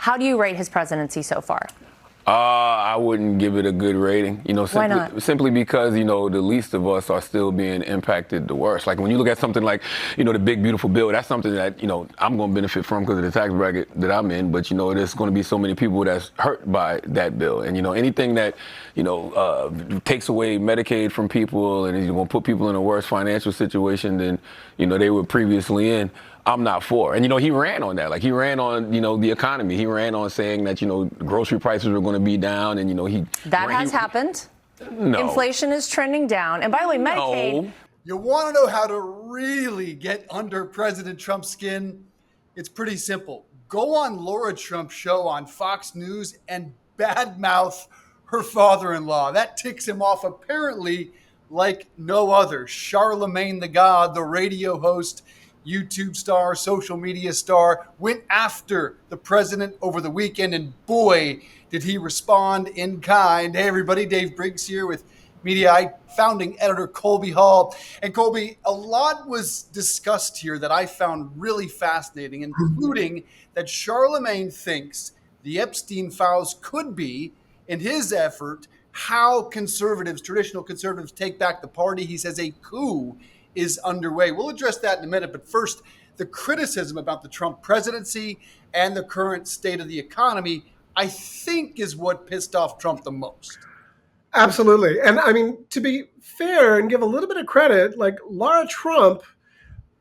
How do you rate his presidency so far? I wouldn't give it a good rating, Why not? simply because, the least of us are still being impacted the worst. Like when you look at something like, the big, beautiful bill, that's something that, I'm going to benefit from because of the tax bracket that I'm in. But, there's going to be so many people that's hurt by that bill. And, anything that, takes away Medicaid from people and is going to put people in a worse financial situation than, they were previously in, I'm not for. And, he ran on that. Like he ran on, the economy. He ran on saying that, grocery prices were going to be down and, That has happened. No. Inflation is trending down. And by the way, Medicaid. No. You want to know how to really get under President Trump's skin? It's pretty simple. Go on Laura Trump's show on Fox News and badmouth her father-in-law. That ticks him off apparently like no other. Charlamagne the God, the radio host, YouTube star, social media star, went after the president over the weekend, and boy, did he respond in kind. Hey, everybody, Dave Briggs here with Mediaite founding editor Colby Hall. And Colby, a lot was discussed here that I found really fascinating, including that Charlamagne thinks the Epstein files could be, in his effort, how conservatives, traditional conservatives, take back the party. He says a coup is underway. We'll address that in a minute. But first, the criticism about the Trump presidency and the current state of the economy, I think, is what pissed off Trump the most. Absolutely. And I mean, to be fair and give a little bit of credit, like Laura Trump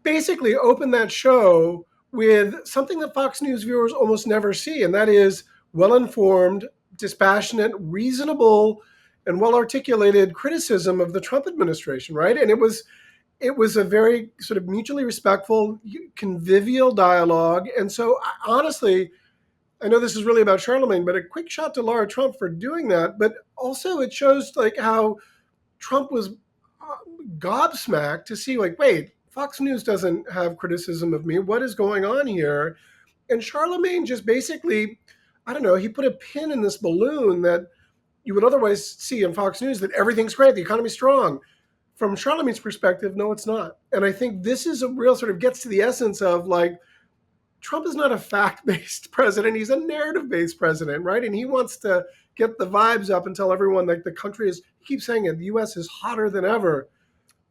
basically opened that show with something that Fox News viewers almost never see, and that is well-informed, dispassionate, reasonable, and well-articulated criticism of the Trump administration, right? And it was a very sort of mutually respectful, convivial dialogue. And so honestly, I know this is really about Charlamagne, but a quick shot to Laura Trump for doing that. But also it shows like how Trump was gobsmacked to see like, wait, Fox News doesn't have criticism of me. What is going on here? And Charlamagne just basically, I don't know, he put a pin in this balloon that you would otherwise see on Fox News that everything's great, the economy's strong. From Charlamagne's perspective, no, it's not. And I think this is a real sort of gets to the essence of like, Trump is not a fact-based president. He's a narrative-based president, right? And he wants to get the vibes up and tell everyone like the country is, he keeps saying it, the U.S. is hotter than ever.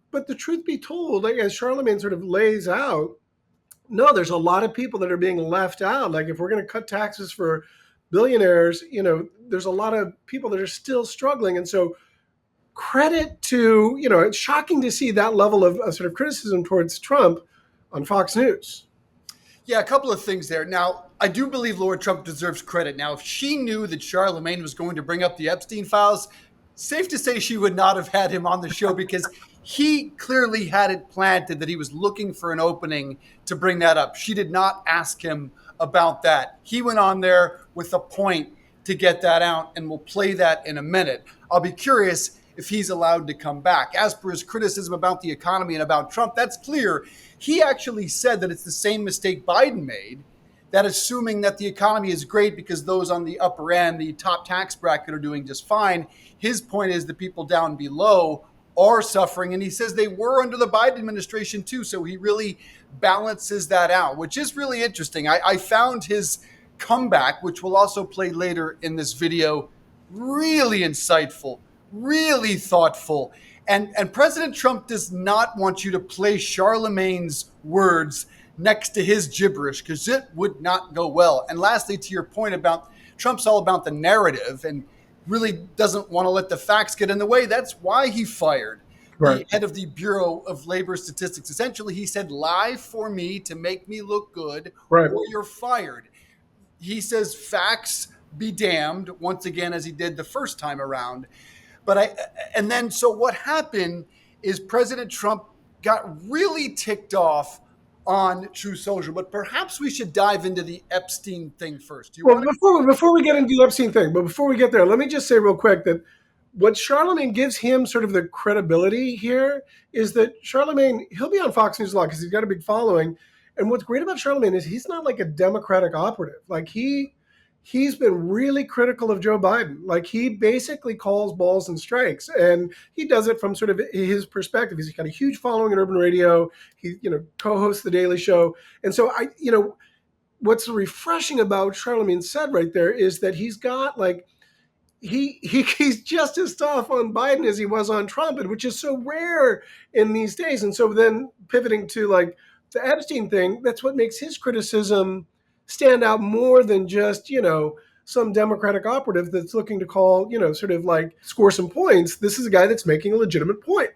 But the truth be told, like as Charlamagne sort of lays out, no, there's a lot of people that are being left out. Like if we're going to cut taxes for billionaires, there's a lot of people that are still struggling. And so credit to, it's shocking to see that level of sort of criticism towards Trump on Fox News. Yeah, a couple of things there. Now, I do believe Laura Trump deserves credit. Now, if she knew that Charlamagne was going to bring up the Epstein files, safe to say she would not have had him on the show because he clearly had it planted that he was looking for an opening to bring that up. She did not ask him about that. He went on there with a point to get that out, and we'll play that in a minute. I'll be curious if he's allowed to come back. As per his criticism about the economy and about Trump, that's clear. He actually said that it's the same mistake Biden made, that assuming that the economy is great because those on the upper end, the top tax bracket, are doing just fine. His point is the people down below are suffering, and he says they were under the Biden administration too, so he really balances that out, which is really interesting. I found his comeback, which we'll also play later in this video, really insightful, really thoughtful. And President Trump does not want you to play Charlamagne's words next to his gibberish because it would not go well. And lastly, to your point about Trump's all about the narrative and really doesn't want to let the facts get in the way. That's why he fired the head of the Bureau of Labor Statistics. Essentially, he said, lie for me to make me look good or you're fired. He says facts be damned, once again, as he did the first time around. So what happened is President Trump got really ticked off on True Social, but perhaps we should dive into the Epstein thing first. Before we get into the Epstein thing, but before we get there, let me just say real quick that what Charlamagne gives him sort of the credibility here is that Charlamagne, he'll be on Fox News a lot because he's got a big following. And what's great about Charlamagne is he's not like a Democratic operative. Like he's been really critical of Joe Biden. Like he basically calls balls and strikes, and he does it from sort of his perspective. He's got a huge following in urban radio. He, co-hosts the Daily Show. And so what's refreshing about what Charlamagne said right there is that he's got like he's just as tough on Biden as he was on Trump, and which is so rare in these days. And so then pivoting to like the Epstein thing, that's what makes his criticism stand out more than just, some Democratic operative that's looking to call, sort of like score some points. This is a guy that's making a legitimate point.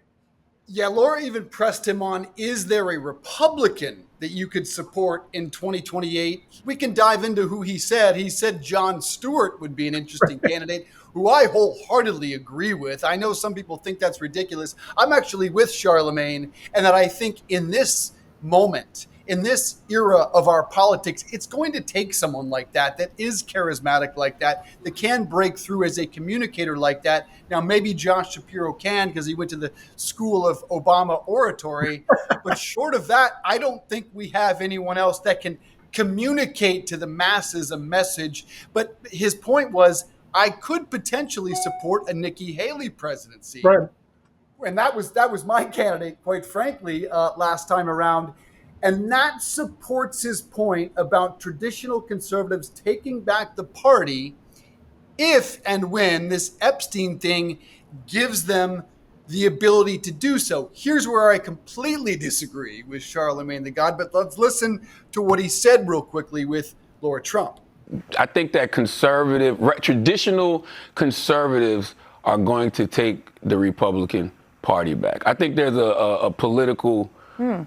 Yeah, Laura even pressed him on, is there a Republican that you could support in 2028? We can dive into who he said. He said Jon Stewart would be an interesting candidate, who I wholeheartedly agree with. I know some people think that's ridiculous. I'm actually with Charlamagne, and that I think in this moment, in this era of our politics, it's going to take someone like that is charismatic like that can break through as a communicator like that. Now, maybe Josh Shapiro can because he went to the school of Obama oratory. But short of that, I don't think we have anyone else that can communicate to the masses a message. But his point was, I could potentially support a Nikki Haley presidency. Right. And that was my candidate, quite frankly, last time around. And that supports his point about traditional conservatives taking back the party if and when this Epstein thing gives them the ability to do so. Here's where I completely disagree with Charlamagne the God, but let's listen to what he said real quickly with Laura Trump. I think that traditional conservatives are going to take the Republican Party back. I think there's a political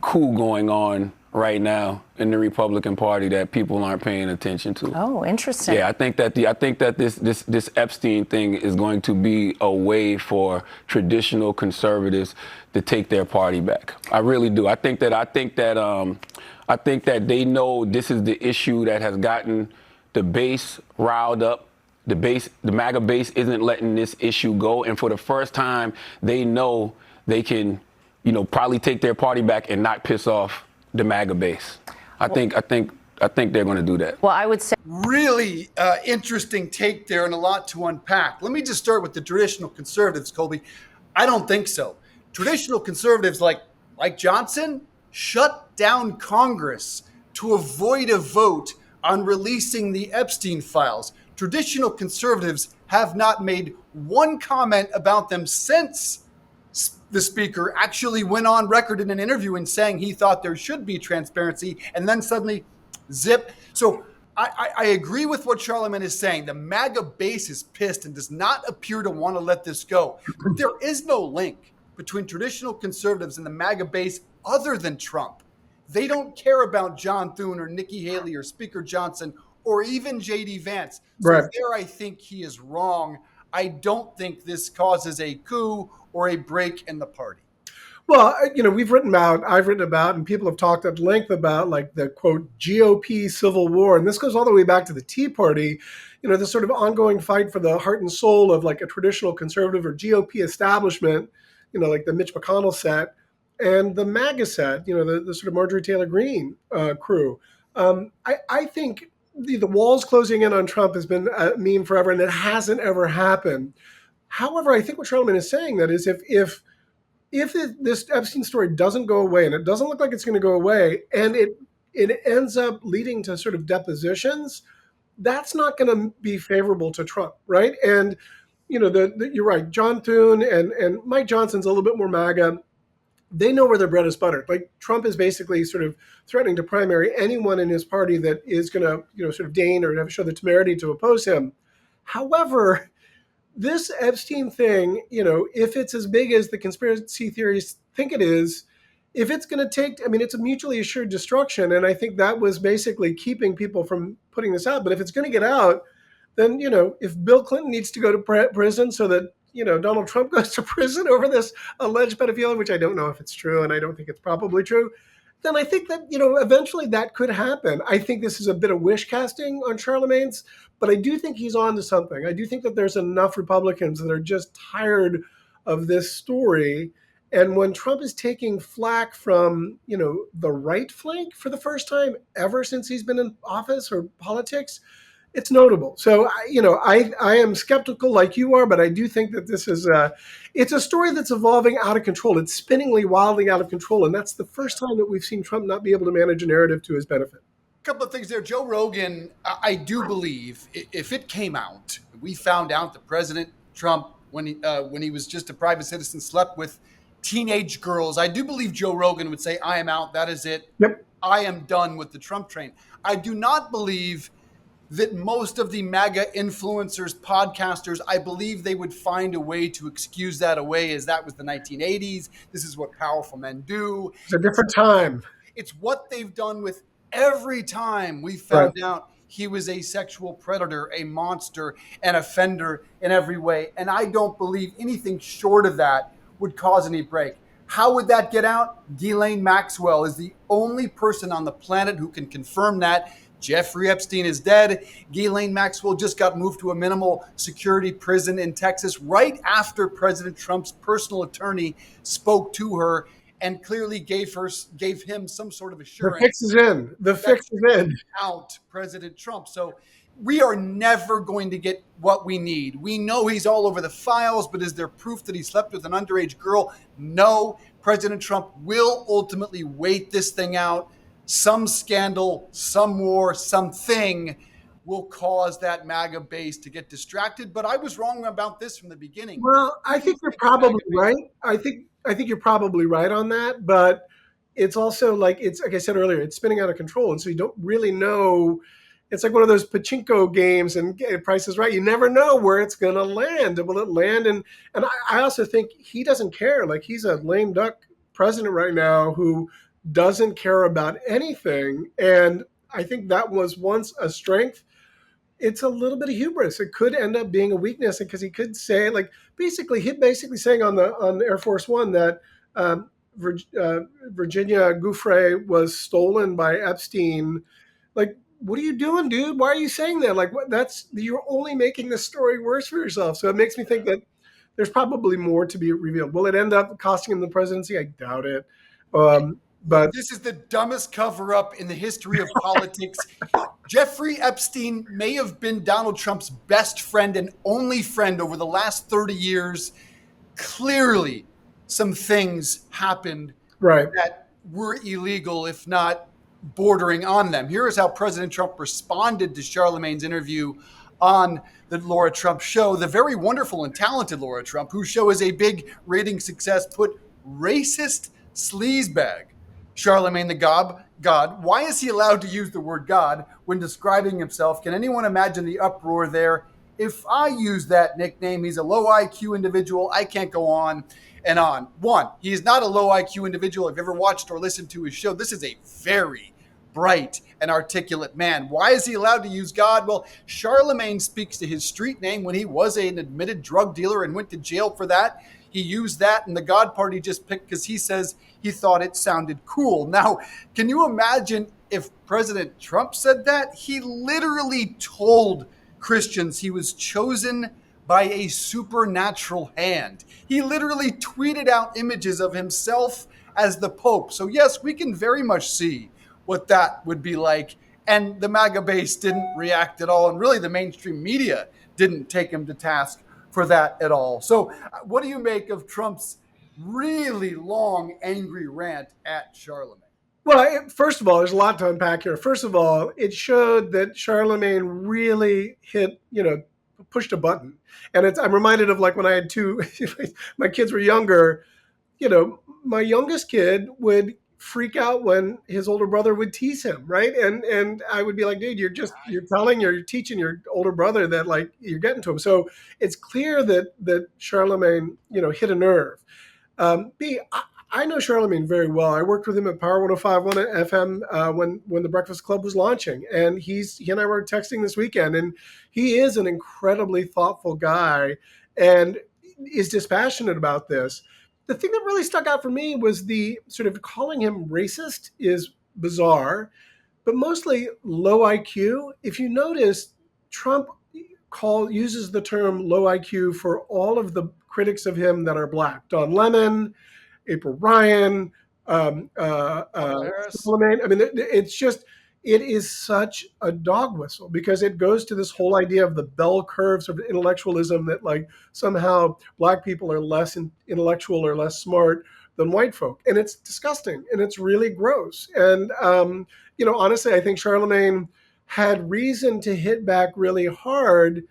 coup going on right now in the Republican Party that people aren't paying attention to. Oh, interesting. Yeah, I think that this Epstein thing is going to be a way for traditional conservatives to take their party back. I really do. I think that they know this is the issue that has gotten the base riled up. The MAGA base isn't letting this issue go, and for the first time, they know they can, probably take their party back and not piss off the MAGA base. I think they're going to do that. Well, I would say really interesting take there and a lot to unpack. Let me just start with the traditional conservatives, Colby. I don't think so. Traditional conservatives like Johnson shut down Congress to avoid a vote on releasing the Epstein files. Traditional conservatives have not made one comment about them since the speaker actually went on record in an interview and saying he thought there should be transparency, and then suddenly zip. So I agree with what Charlamagne is saying. The MAGA base is pissed and does not appear to want to let this go. But there is no link between traditional conservatives and the MAGA base other than Trump. They don't care about John Thune or Nikki Haley or Speaker Johnson or even J.D. Vance. So Right. there I think he is wrong. I don't think this causes a coup or a break in the party. Well, I've written about, and people have talked at length about like the quote GOP civil war. And this goes all the way back to the Tea Party, this sort of ongoing fight for the heart and soul of like a traditional conservative or GOP establishment, like the Mitch McConnell set and the MAGA set, the sort of Marjorie Taylor Greene crew. I think the walls closing in on Trump has been a meme forever, and it hasn't ever happened. However, I think what Charlamagne is saying that is if this Epstein story doesn't go away, and it doesn't look like it's going to go away, and it ends up leading to sort of depositions, that's not going to be favorable to Trump, right? And you're right, John Thune and Mike Johnson's a little bit more MAGA. They know where their bread is buttered. Like Trump is basically sort of threatening to primary anyone in his party that is going to, sort of deign or show the temerity to oppose him. However, this Epstein thing, if it's as big as the conspiracy theories think it is, if it's going to take, it's a mutually assured destruction. And I think that was basically keeping people from putting this out. But if it's going to get out, then, if Bill Clinton needs to go to prison so that, Donald Trump goes to prison over this alleged pedophilia, which I don't know if it's true, and I don't think it's probably true, then I think that, eventually that could happen. I think this is a bit of wish casting on Charlamagne's, but I do think he's on to something. I do think that there's enough Republicans that are just tired of this story. And when Trump is taking flack from, the right flank for the first time ever since he's been in office or politics, it's notable. So, I am skeptical like you are, but I do think that this is it's a story that's evolving out of control. It's spinningly wildly out of control. And that's the first time that we've seen Trump not be able to manage a narrative to his benefit. couple of things there. Joe Rogan, I do believe if it came out, we found out that President Trump, when he was just a private citizen, slept with teenage girls, I do believe Joe Rogan would say, I am out. That is it. Yep. I am done with the Trump train. I do not believe that most of the MAGA influencers, podcasters, I believe they would find a way to excuse that away, as that was the 1980s. This is what powerful men do. It's a different time. It's what they've done with every time we found out he was a sexual predator, a monster, an offender in every way. And I don't believe anything short of that would cause any break. How would that get out? Ghislaine Maxwell is the only person on the planet who can confirm that. Jeffrey Epstein is dead. Ghislaine Maxwell just got moved to a minimal security prison in Texas right after President Trump's personal attorney spoke to her and clearly gave him some sort of assurance. The fix is in. The fix is in. Out President Trump. So we are never going to get what we need. We know he's all over the files, but is there proof that he slept with an underage girl? No. President Trump will ultimately wait this thing out. Some scandal, some war, something will cause that MAGA base to get distracted. But I was wrong about this from the beginning. Well, I think you're probably right. I think you're probably right on that. But it's also like I said earlier, it's spinning out of control, and so you don't really know. It's like one of those pachinko games, and Price is Right. You never know where it's going to land. Will it land? And I also think he doesn't care. Like, he's a lame duck president right now who doesn't care about anything. And I think that was once a strength. It's a little bit of hubris. It could end up being a weakness, because he could say, like, he's basically saying on Air Force One that Virginia Giuffre was stolen by Epstein. Like, what are you doing, dude? Why are you saying that? Like, you're only making this story worse for yourself. So it makes me think that there's probably more to be revealed. Will it end up costing him the presidency? I doubt it. But this is the dumbest cover-up in the history of politics. Jeffrey Epstein may have been Donald Trump's best friend and only friend over the last 30 years. Clearly, some things happened that were illegal, if not bordering on them. Here is how President Trump responded to Charlamagne's interview on the Laura Trump show. The very wonderful and talented Laura Trump, whose show is a big rating success, put racist sleazebag Charlamagne the God. Why is he allowed to use the word God when describing himself? Can anyone imagine the uproar there? If I use that nickname, he's a low IQ individual. I can't go on and on. One, he is not a low IQ individual. If you've ever watched or listened to his show, this is a very bright and articulate man. Why is he allowed to use God? Well, Charlamagne speaks to his street name when he was an admitted drug dealer and went to jail for that. He used that, and the God part he just picked because he says he thought it sounded cool. Now, can you imagine if President Trump said that? He literally told Christians he was chosen by a supernatural hand. He literally tweeted out images of himself as the Pope. So yes, we can very much see what that would be like. And the MAGA base didn't react at all. And really the mainstream media didn't take him to task for that at all. So what do you make of Trump's really long, angry rant at Charlamagne? Well, first of all, there's a lot to unpack here. First of all, it showed that Charlamagne really pushed a button. And I'm reminded of, like, when I had my kids were younger, my youngest kid would freak out when his older brother would tease him, right? And I would be like, dude, you're teaching your older brother that, like, you're getting to him. So it's clear that Charlamagne, hit a nerve. I know Charlamagne very well. I worked with him at Power 105.1 FM when the Breakfast Club was launching, and he and I were texting this weekend, and he is an incredibly thoughtful guy and is dispassionate about this. The thing that really stuck out for me was the sort of calling him racist is bizarre, but mostly low IQ. If you notice, Trump uses the term low IQ for all of the critics of him that are black. Don Lemon, April Ryan, Charlamagne. I mean, it is such a dog whistle, because it goes to this whole idea of the bell curves of intellectualism, that, like, somehow black people are less intellectual or less smart than white folk. And it's disgusting and it's really gross. And, honestly, I think Charlamagne had reason to hit back really hard,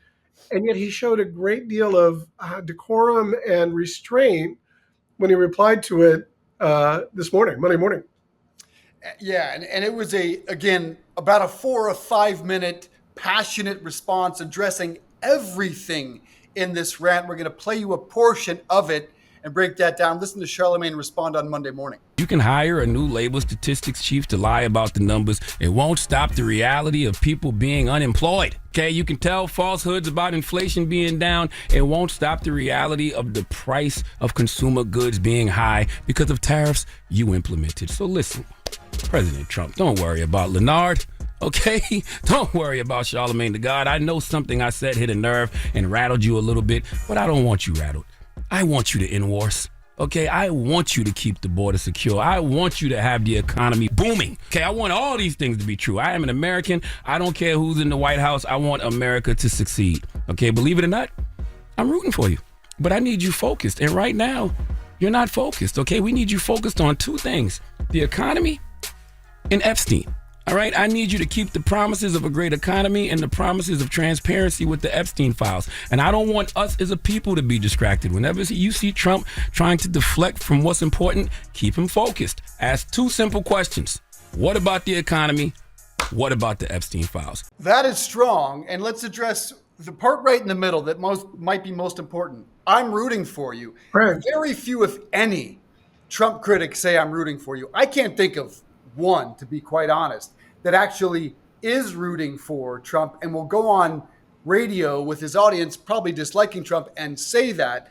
and yet he showed a great deal of decorum and restraint when he replied to it this morning, Monday morning. Yeah, and it was about a 4 or 5 minute passionate response addressing everything in this rant. We're going to play you a portion of it and break that down. Listen to Charlamagne respond on Monday morning. You can hire a new labor statistics chief to lie about the numbers. It won't stop the reality of people being unemployed. Okay, you can tell falsehoods about inflation being down. It won't stop the reality of the price of consumer goods being high because of tariffs you implemented. So listen, President Trump, don't worry about Leonard. Okay? Don't worry about Charlamagne the God. I know something I said hit a nerve and rattled you a little bit, but I don't want you rattled. I want you to end wars. Okay, I want you to keep the border secure. I want you to have the economy booming. Okay, I want all these things to be true. I am an American. I don't care who's in the White House. I want America to succeed. Okay, believe it or not, I'm rooting for you. But I need you focused. And right now, you're not focused. Okay, we need you focused on two things: the economy and Epstein. All right, I need you to keep the promises of a great economy and the promises of transparency with the Epstein files. And I don't want us as a people to be distracted. Whenever you see Trump trying to deflect from what's important, keep him focused. Ask two simple questions. What about the economy? What about the Epstein files? That is strong. And let's address the part right in the middle that might be most important. I'm rooting for you. Right. Very few, if any, Trump critics say I'm rooting for you. I can't think of one, to be quite honest, that actually is rooting for Trump and will go on radio with his audience probably disliking Trump and say that.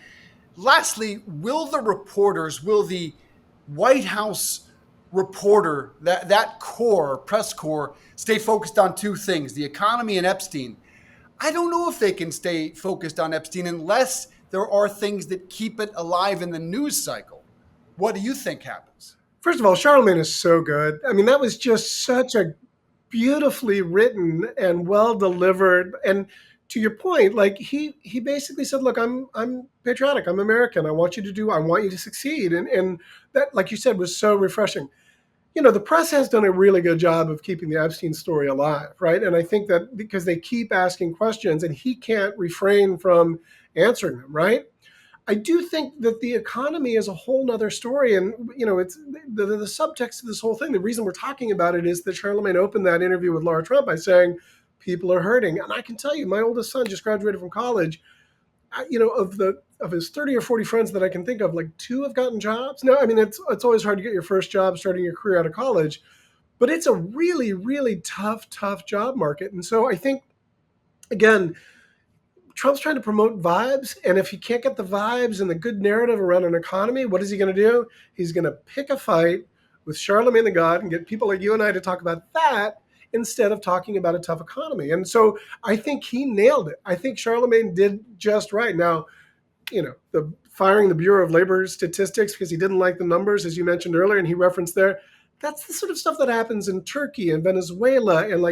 Lastly, will the White House reporter, that press corps, stay focused on two things, the economy and Epstein? I don't know if they can stay focused on Epstein unless there are things that keep it alive in the news cycle. What do you think happens? First of all, Charlamagne is so good. I mean, that was just such a beautifully written and well delivered. And to your point, like he basically said, look, I'm patriotic. I'm American. I want you to succeed. And that, like you said, was so refreshing. The press has done a really good job of keeping the Epstein story alive, right? And I think that because they keep asking questions and he can't refrain from answering them, right? I do think that the economy is a whole nother story. And, it's the subtext of this whole thing. The reason we're talking about it is that Charlamagne opened that interview with Laura Trump by saying people are hurting. And I can tell you, my oldest son just graduated from college. Of his 30 or 40 friends that I can think of, like 2 have gotten jobs. Now, I mean, it's always hard to get your first job starting your career out of college, but it's a really, really tough job market. And so I think, again, Trump's trying to promote vibes, and if he can't get the vibes and the good narrative around an economy, what is he going to do? He's going to pick a fight with Charlamagne the God and get people like you and I to talk about that instead of talking about a tough economy. And so I think he nailed it. I think Charlamagne did just right. Now, the firing the Bureau of Labor Statistics because he didn't like the numbers, as you mentioned earlier, and he referenced there, that's the sort of stuff that happens in Turkey and Venezuela. And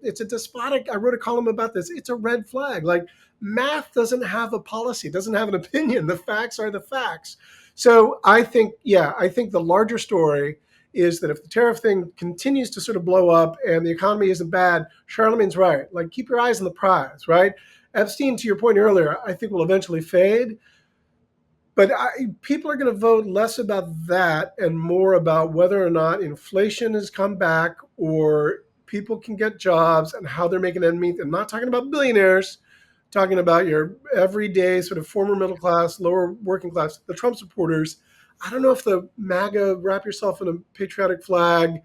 it's a despotic, I wrote a column about this. It's a red flag. Like, math doesn't have a policy, doesn't have an opinion. The facts are the facts. So I think the larger story is that if the tariff thing continues to sort of blow up and the economy isn't bad, Charlamagne's right. Like, keep your eyes on the prize, right? Epstein, to your point earlier, I think will eventually fade. But people are going to vote less about that and more about whether or not inflation has come back or people can get jobs and how they're making ends meet. I'm not talking about billionaires, talking about your everyday sort of former middle class, lower working class, the Trump supporters. I don't know if the MAGA wrap yourself in a patriotic flag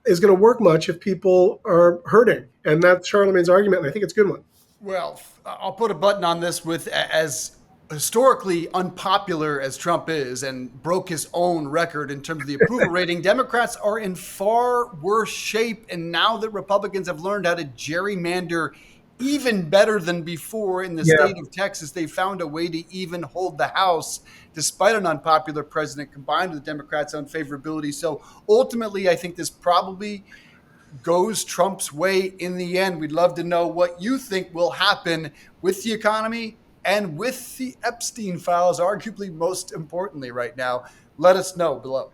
is going to work much if people are hurting. And that's Charlamagne's argument, and I think it's a good one. Well, I'll put a button on this with as historically unpopular as Trump is and broke his own record in terms of the approval rating, Democrats are in far worse shape. And now that Republicans have learned how to gerrymander even better than before in the state of Texas, they found a way to even hold the House despite an unpopular president combined with Democrats' unfavorability. So ultimately, I think this probably goes Trump's way in the end. We'd love to know what you think will happen with the economy and with the Epstein files, arguably most importantly right now. Let us know below.